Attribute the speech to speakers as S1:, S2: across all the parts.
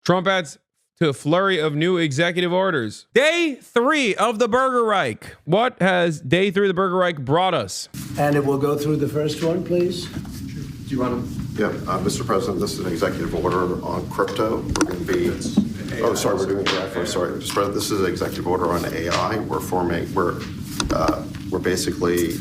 S1: Trump adds to a flurry of new executive orders. Day 3 of the Burger Reich. What has day 3 of the Burger Reich brought us?
S2: And it will go through the first one, please.
S3: Do you want to?
S4: Yeah, Mr. President, this is an executive order on crypto. We're going to be. Oh, sorry, we're doing AI first. Sorry, Mr. President, this is an executive order on AI. We're basically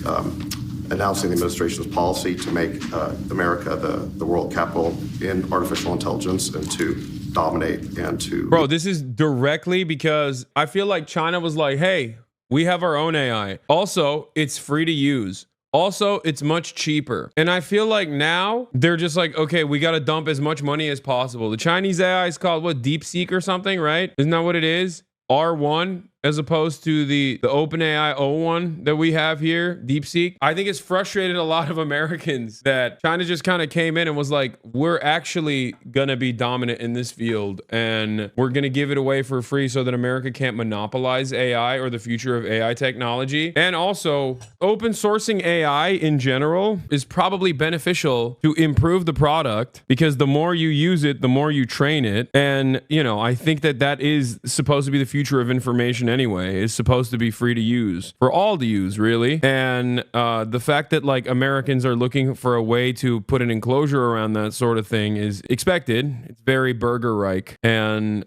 S4: announcing the administration's policy to make America the world capital in artificial intelligence and to dominate and to.
S1: Bro, this is directly because I feel like China was like, hey, we have our own AI. Also, it's free to use. Also, it's much cheaper. And I feel like now they're just like, okay, we got to dump as much money as possible. The Chinese AI is called what? DeepSeek or something, right? Isn't that what it is? R1 as opposed to the OpenAI O1 that we have here, DeepSeek. I think it's frustrated a lot of Americans that China just kind of came in and was like, we're actually gonna be dominant in this field and we're gonna give it away for free so that America can't monopolize AI or the future of AI technology. And also, open sourcing AI in general is probably beneficial to improve the product because the more you use it, the more you train it. And, you know, I think that is supposed to be the future of information anyway. Is supposed to be free to use for all to use, really. And the fact that like Americans are looking for a way to put an enclosure around that sort of thing is expected. It's very Burger Reich. And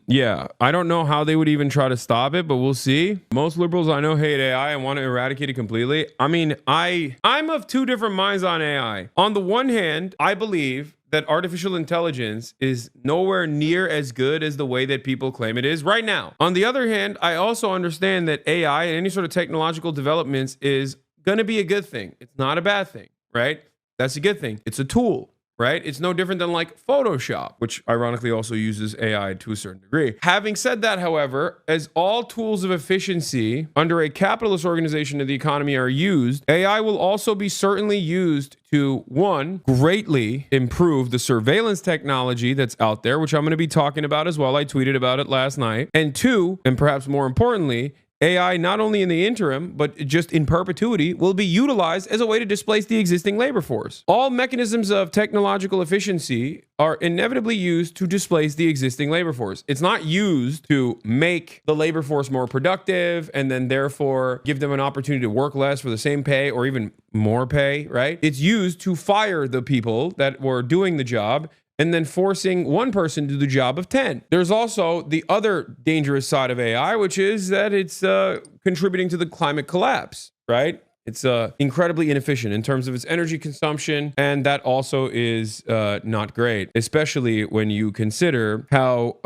S1: yeah, I don't know how they would even try to stop it, but we'll see. Most liberals I know hate AI and want to eradicate it completely. I mean, I'm of two different minds on AI. On the one hand, I believe that artificial intelligence is nowhere near as good as the way that people claim it is right now. On the other hand, I also understand that AI and any sort of technological developments is going to be a good thing. It's not a bad thing, right? That's a good thing. It's a tool, right? It's no different than like Photoshop, which ironically also uses AI to a certain degree. Having said that, however, as all tools of efficiency under a capitalist organization of the economy are used, AI will also be certainly used to, one, greatly improve the surveillance technology that's out there, which I'm going to be talking about as well. I tweeted about it last night. And two, and perhaps more importantly, AI, not only in the interim, but just in perpetuity, will be utilized as a way to displace the existing labor force. All mechanisms of technological efficiency are inevitably used to displace the existing labor force. It's not used to make the labor force more productive and then therefore give them an opportunity to work less for the same pay or even more pay, right? It's used to fire the people that were doing the job and then forcing one person to do the job of 10. There's also the other dangerous side of AI, which is that it's contributing to the climate collapse, right? It's incredibly inefficient in terms of its energy consumption, and that also is not great, especially when you consider how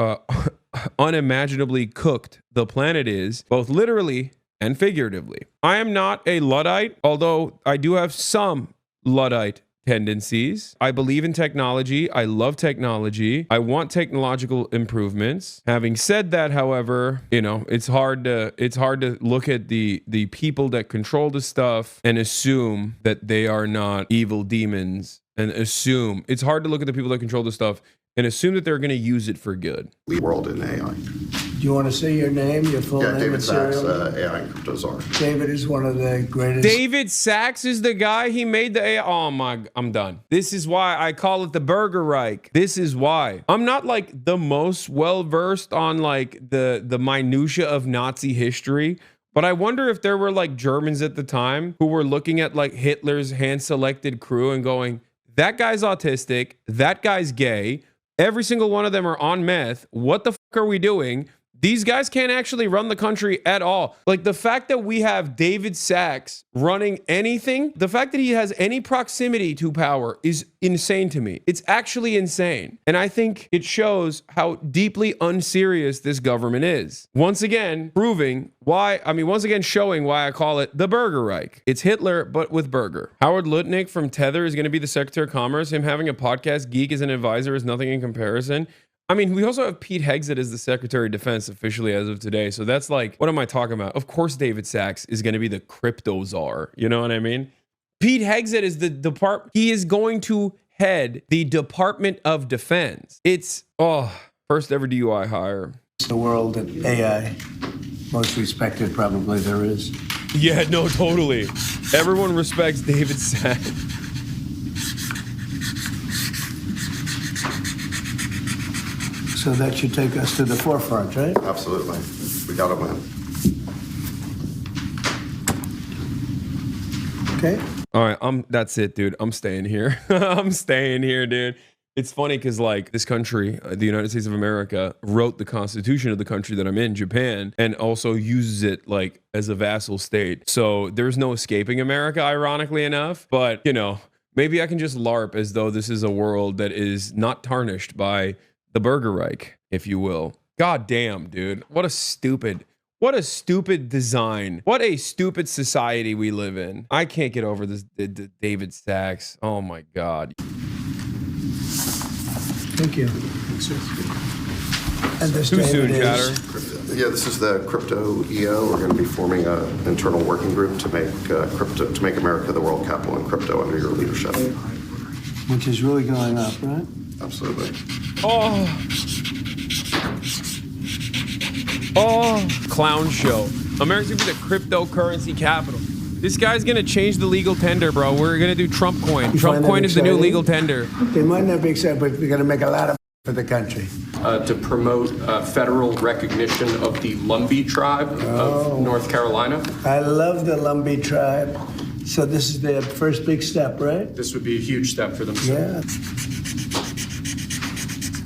S1: unimaginably cooked the planet is, both literally and figuratively. I am not a Luddite, although I do have some Luddite tendencies. I believe in technology. I love technology. I want technological improvements. Having said that, however, you know, it's hard to look at the people that control the stuff and assume that they are not evil demons, and assume it's hard to look at the people that control the stuff and assume that they're going to use it for good.
S4: World in AI.
S2: Do you want to say your name, your full name?
S4: David Sachs, AI and crypto czar.
S2: David is one of the greatest.
S1: David Sachs is the guy. He made the AI. Oh my, I'm done. This is why I call it the Burger Reich. This is why. I'm not like the most well-versed on like the minutia of Nazi history, but I wonder if there were like Germans at the time who were looking at like Hitler's hand-selected crew and going, that guy's autistic, that guy's gay, every single one of them are on meth. What the fuck are we doing? These guys can't actually run the country at all. Like the fact that we have David Sachs running anything, the fact that he has any proximity to power is insane to me. It's actually insane. And I think it shows how deeply unserious this government is. Once again, showing why I call it the Burger Reich. It's Hitler, but with burger. Howard Lutnick from Tether is going to be the Secretary of Commerce. Him having a podcast geek as an advisor is nothing in comparison. I mean, we also have Pete Hegseth as the Secretary of Defense officially as of today. So that's like, what am I talking about? Of course, David Sachs is going to be the crypto czar. You know what I mean? Pete Hegseth is he is going to head the Department of Defense. It's, first ever DUI hire.
S2: The world of AI, most respected probably there is.
S1: Yeah, no, totally. Everyone respects David Sachs.
S2: So that should take us to the forefront, right?
S4: Absolutely. We got to win.
S2: Okay.
S1: All right, that's it, dude. I'm staying here. I'm staying here, dude. It's funny because like this country, the United States of America, wrote the constitution of the country that I'm in, Japan, and also uses it like as a vassal state. So there's no escaping America, ironically enough. But, you know, maybe I can just LARP as though this is a world that is not tarnished by the Burger Reich, if you will. God damn, dude. What a stupid design. What a stupid society we live in. I can't get over this David Sachs. Oh my God.
S2: Thank you. And this
S1: Too soon,
S2: David
S1: Chatter.
S4: Yeah, this is the crypto EO. We're going to be forming an internal working group to make to make America the world capital in crypto under your leadership.
S2: which is really going up, right?
S4: Absolutely.
S1: Oh, clown show. America's gonna be the cryptocurrency capital. This guy's gonna change the legal tender, bro. We're gonna do Trump coin. Trump coin is the new legal tender.
S2: They might not be excited, but we're going to make a lot of for the country.
S3: To promote federal recognition of the Lumbee tribe of North Carolina.
S2: I love the Lumbee tribe. So this is their first big step, right?
S3: This would be a huge step for them.
S2: Yeah.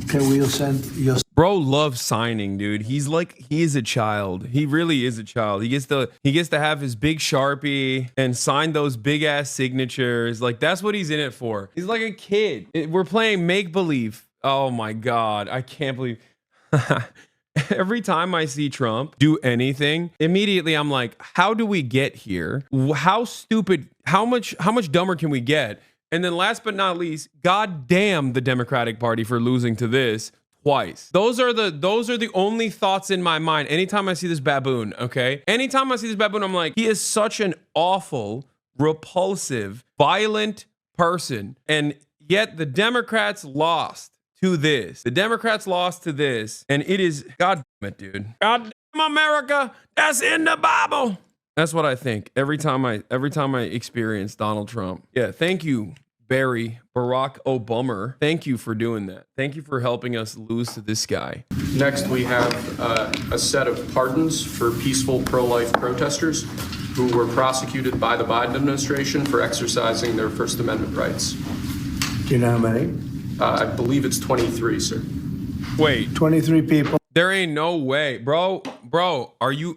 S2: Okay, we'll send your.
S1: Bro loves signing, dude. He's like, he is a child. He really is a child. He gets to have his big Sharpie and sign those big ass signatures. Like, that's what he's in it for. He's like a kid. We're playing make believe. Oh my God. I can't believe. Every time I see Trump do anything, immediately I'm like, how do we get here? How stupid, how much dumber can we get? And then last but not least, God damn the Democratic Party for losing to this twice. Those are the only thoughts in my mind anytime I see this baboon, okay? Anytime I see this baboon, I'm like, he is such an awful, repulsive, violent person. And yet the Democrats lost to this. The Democrats lost to this. And it is, God damn it, dude. God damn America, that's in the Bible. That's what I think every time I experience Donald Trump. Yeah, thank you, Barack Obama. Thank you for doing that. Thank you for helping us lose to this guy.
S3: Next, we have a set of pardons for peaceful pro-life protesters who were prosecuted by the Biden administration for exercising their First Amendment rights.
S2: Do you know how many?
S3: I believe it's 23, sir.
S1: Wait,
S2: 23 people.
S1: there ain't no way, bro.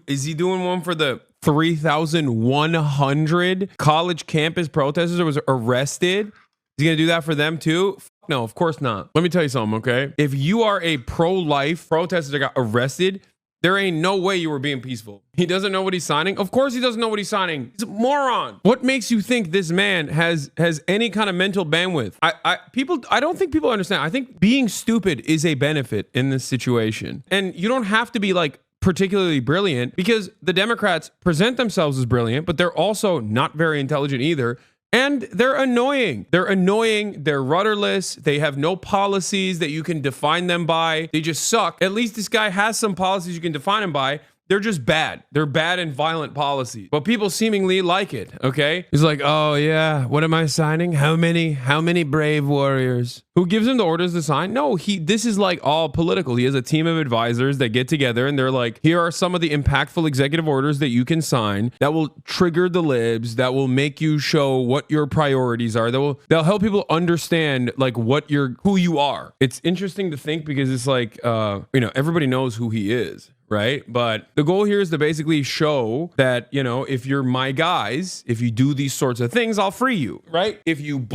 S1: Is he doing one for the 3,100 college campus protesters that was arrested? Is he gonna do that for them too? No, of course not. Let me tell you something, okay? If you are a pro-life protester that got arrested, there ain't no way you were being peaceful. He doesn't know what he's signing. Of course he doesn't know what he's signing. He's a moron. What makes you think this man has any kind of mental bandwidth? I don't think people understand. I think being stupid is a benefit in this situation. And you don't have to be like particularly brilliant, because the Democrats present themselves as brilliant, but they're also not very intelligent either. And they're annoying. They're rudderless. They have no policies that you can define them by. They just suck. At least this guy has some policies you can define him by. They're just bad. They're bad and violent policies. But people seemingly like it, okay? He's like, oh yeah, what am I signing? How many brave warriors? Who gives him the orders to sign? No, this is like all political. He has a team of advisors that get together and they're like, here are some of the impactful executive orders that you can sign that will trigger the libs, that will make you show what your priorities are. They'll help people understand like who you are. It's interesting to think because it's like, everybody knows who he is. Right. But the goal here is to basically show that, if you're my guys, if you do these sorts of things, I'll free you. Right. If you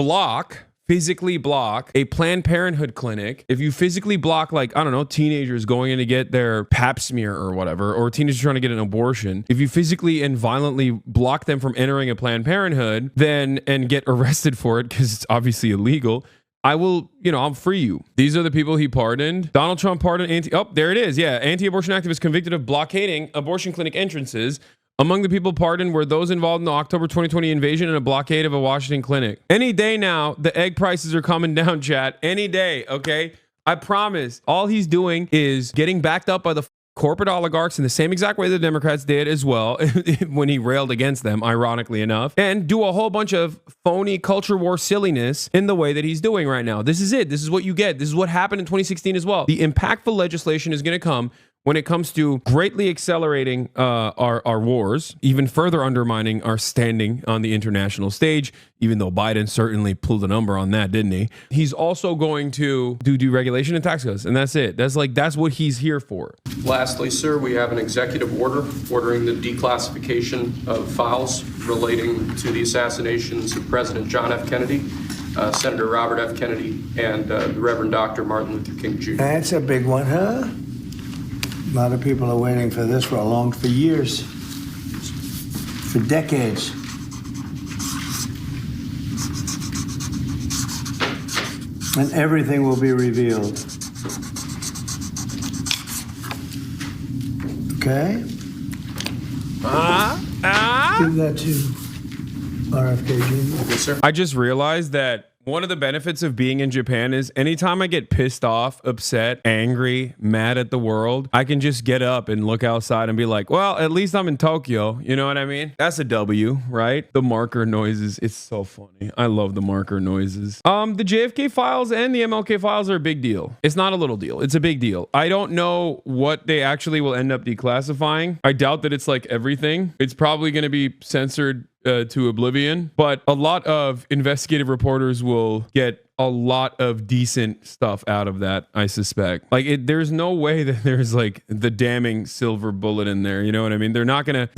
S1: physically block a Planned Parenthood clinic, if you physically block, like, I don't know, teenagers going in to get their pap smear or whatever, or teenagers trying to get an abortion, if you physically and violently block them from entering a Planned Parenthood, and get arrested for it because it's obviously illegal, I'll free you. These are the people he pardoned. Donald Trump pardoned there it is. Yeah. Anti-abortion activists convicted of blockading abortion clinic entrances. Among the people pardoned were those involved in the October 2020 invasion and a blockade of a Washington clinic. Any day now, the egg prices are coming down, chat. Any day, okay? I promise. All he's doing is getting backed up by the corporate oligarchs in the same exact way the Democrats did as well when he railed against them, ironically enough, and do a whole bunch of phony culture war silliness in the way that he's doing right now. This is it. This is what you get. This is what happened in 2016 as well. The impactful legislation is going to come when it comes to greatly accelerating our wars, even further undermining our standing on the international stage, even though Biden certainly pulled a number on that, didn't he? He's also going to do deregulation and tax cuts, and that's it. That's what he's here for.
S3: Lastly, sir, we have an executive order ordering the declassification of files relating to the assassinations of President John F. Kennedy, Senator Robert F. Kennedy, and the Reverend Dr. Martin Luther King Jr.
S2: That's a big one, huh? A lot of people are waiting for this for years, for decades. And everything will be revealed. Okay? Give that to RFK Jr.
S3: Yes, sir.
S1: I just realized that one of the benefits of being in Japan is anytime I get pissed off, upset, angry, mad at the world, I can just get up and look outside and be like, well, at least I'm in Tokyo. You know what I mean? That's a W, right? The marker noises. It's so funny. I love the marker noises. The JFK files and the MLK files are a big deal. It's not a little deal. It's a big deal. I don't know what they actually will end up declassifying. I doubt that it's like everything. It's probably going to be censored to oblivion, but a lot of investigative reporters will get a lot of decent stuff out of that, I suspect. Like, there's no way that there's like the damning silver bullet in there. You know what I mean? They're not gonna.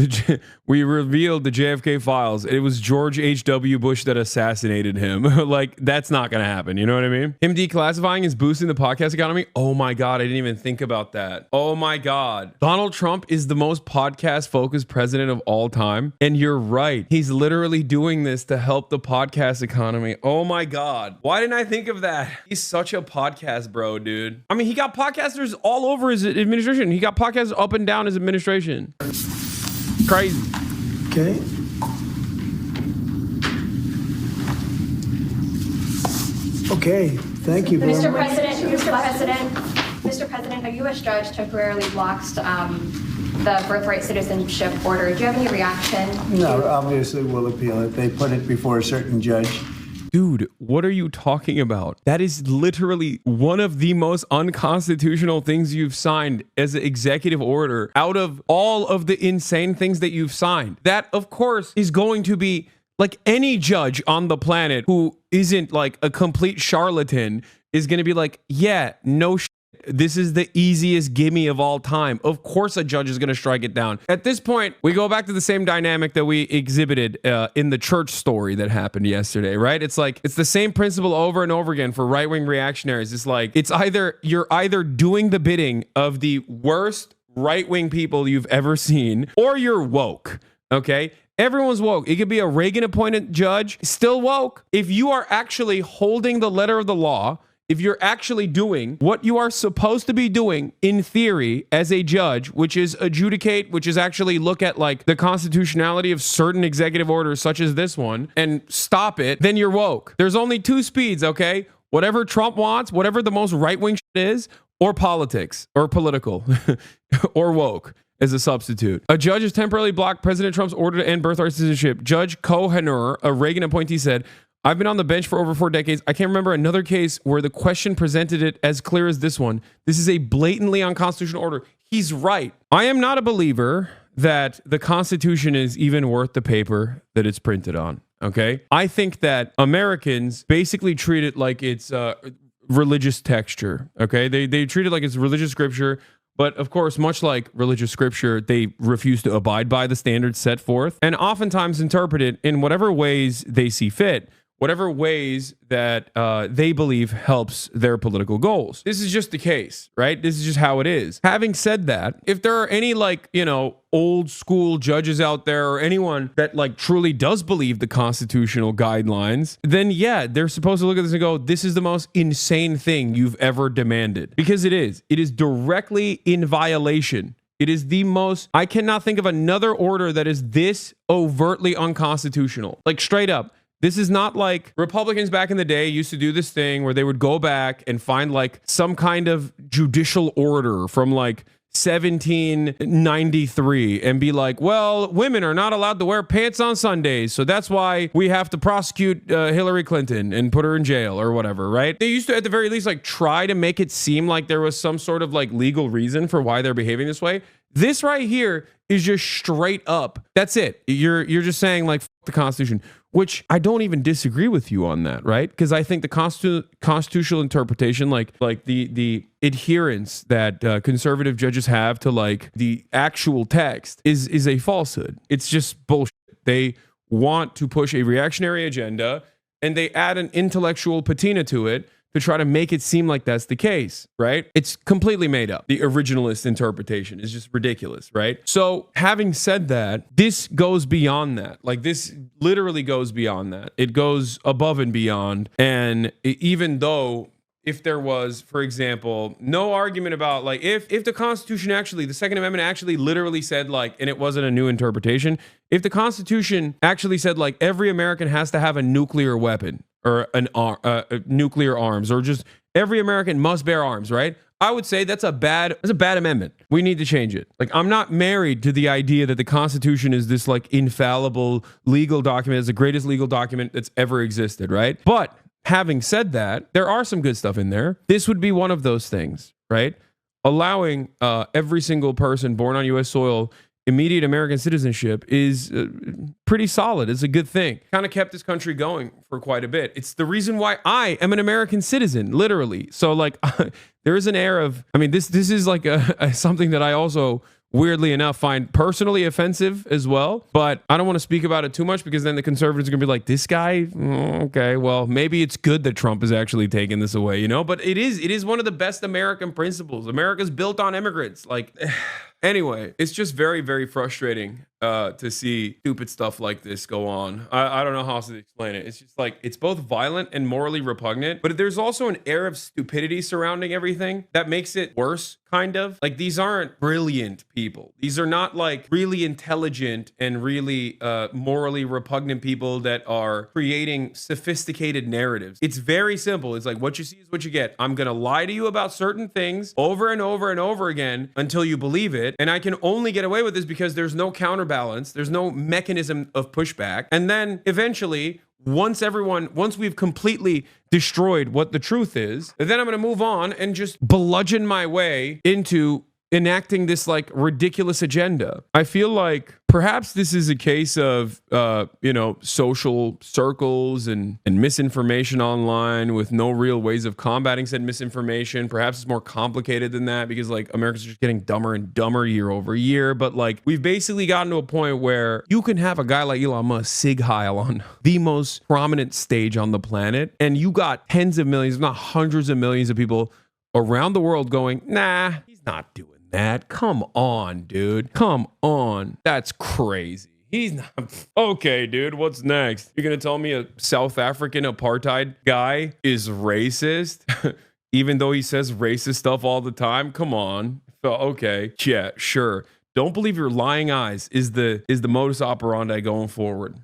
S1: We revealed the JFK files. It was George H.W. Bush that assassinated him. Like, that's not gonna happen. You know what I mean? Him declassifying is boosting the podcast economy. Oh my God, I didn't even think about that. Oh my God. Donald Trump is the most podcast focused president of all time. And you're right. He's literally doing this to help the podcast economy. Oh my God. Why didn't I think of that? He's such a podcast bro, dude. I mean, he got podcasters all over his administration. He got podcasts up and down his administration. Crazy.
S2: Okay? Okay, thank you very
S5: Mr.
S2: much.
S5: Mr. President, a U.S. judge temporarily blocked the birthright citizenship order. Do you have any reaction?
S2: No, obviously we'll appeal it. They put it before a certain judge.
S1: Dude, what are you talking about? That is literally one of the most unconstitutional things you've signed as an executive order out of all of the insane things that you've signed. That, of course, is going to be like any judge on the planet who isn't like a complete charlatan is going to be like, yeah, no shit. This is the easiest gimme of all time. Of course, a judge is going to strike it down. At this point, we go back to the same dynamic that we exhibited in the church story that happened yesterday, right? It's like, it's the same principle over and over again for right-wing reactionaries. It's like, you're either doing the bidding of the worst right-wing people you've ever seen, or you're woke, okay? Everyone's woke. It could be a Reagan-appointed judge, still woke. If you are actually holding the letter of the law, if you're actually doing what you are supposed to be doing in theory as a judge, which is adjudicate, which is actually look at like the constitutionality of certain executive orders such as this one and stop it, then you're woke. There's only two speeds, okay? Whatever Trump wants, whatever the most right-wing shit is, or politics, or political, or woke as a substitute. A judge has temporarily blocked President Trump's order to end birthright citizenship. Judge Kohenor, a Reagan appointee, said, I've been on the bench for over 4 decades. I can't remember another case where the question presented it as clear as this one. This is a blatantly unconstitutional order. He's right. I am not a believer that the Constitution is even worth the paper that it's printed on. Okay? I think that Americans basically treat it like it's religious texture. Okay? They treat it like it's religious scripture. But of course, much like religious scripture, they refuse to abide by the standards set forth and oftentimes interpret it in whatever ways they see fit, whatever ways that they believe helps their political goals. This is just the case, right? This is just how it is. Having said that, if there are any old school judges out there or anyone that like truly does believe the constitutional guidelines, then yeah, they're supposed to look at this and go, this is the most insane thing you've ever demanded. Because it is directly in violation. It is the most, I cannot think of another order that is this overtly unconstitutional. Like straight up. This is not like Republicans back in the day used to do this thing where they would go back and find like some kind of judicial order from like 1793 and be like, well, women are not allowed to wear pants on Sundays, so that's why we have to prosecute Hillary Clinton and put her in jail or whatever, right? They used to, at the very least, like try to make it seem like there was some sort of like legal reason for why they're behaving this way. This right here is just straight up. That's it. You're just saying like, F the Constitution, which I don't even disagree with you on that, right? Because I think the constitutional interpretation, like the adherence that conservative judges have to like the actual text is a falsehood. It's just bullshit. They want to push a reactionary agenda and they add an intellectual patina to it to try to make it seem like that's the case, right? It's completely made up. The originalist interpretation is just ridiculous, right? So having said that, this goes beyond that. Like this literally goes beyond that. It goes above and beyond. And even though if there was, for example, no argument about like if the Constitution actually, the Second Amendment actually literally said like, and it wasn't a new interpretation, if the Constitution actually said like every American has to have a nuclear weapon, or nuclear arms, or just every American must bear arms, right? I would say that's a bad amendment. We need to change it. Like, I'm not married to the idea that the Constitution is this like infallible legal document. It's the greatest legal document that's ever existed, right? But having said that, there are some good stuff in there. This would be one of those things, right? Allowing every single person born on U.S. soil immediate American citizenship is pretty solid. It's a good thing. Kind of kept this country going for quite a bit. It's the reason why I am an American citizen, literally. So like there is an air of, I mean, this is like something that I also weirdly enough find personally offensive as well, but I don't want to speak about it too much because then the conservatives are gonna be like, this guy, okay, well, maybe it's good that Trump is actually taking this away, you know, but it is one of the best American principles. America's built on immigrants. Like, anyway, it's just very, very frustrating to see stupid stuff like this go on. I don't know how else to explain it. It's just like, it's both violent and morally repugnant, but there's also an air of stupidity surrounding everything that makes it worse, kind of. Like, these aren't brilliant people. These are not like really intelligent and really morally repugnant people that are creating sophisticated narratives. It's very simple. It's like, what you see is what you get. I'm gonna lie to you about certain things over and over and over again until you believe it. And I can only get away with this because there's no counterbalance. There's no mechanism of pushback. And then eventually, once we've completely destroyed what the truth is, then I'm going to move on and just bludgeon my way into enacting this like ridiculous agenda. I feel like perhaps this is a case of, social circles and misinformation online with no real ways of combating said misinformation. Perhaps it's more complicated than that because like Americans are just getting dumber and dumber year over year. But like we've basically gotten to a point where you can have a guy like Elon Musk sig heil on the most prominent stage on the planet. And you got tens of millions, if not hundreds of millions of people around the world going, nah, he's not doing that. Come on, dude. Come on. That's crazy. He's not. Okay, dude, what's next? You're going to tell me a South African apartheid guy is racist? Even though he says racist stuff all the time? Come on. Okay. Yeah, sure. Don't believe your lying eyes is the modus operandi going forward.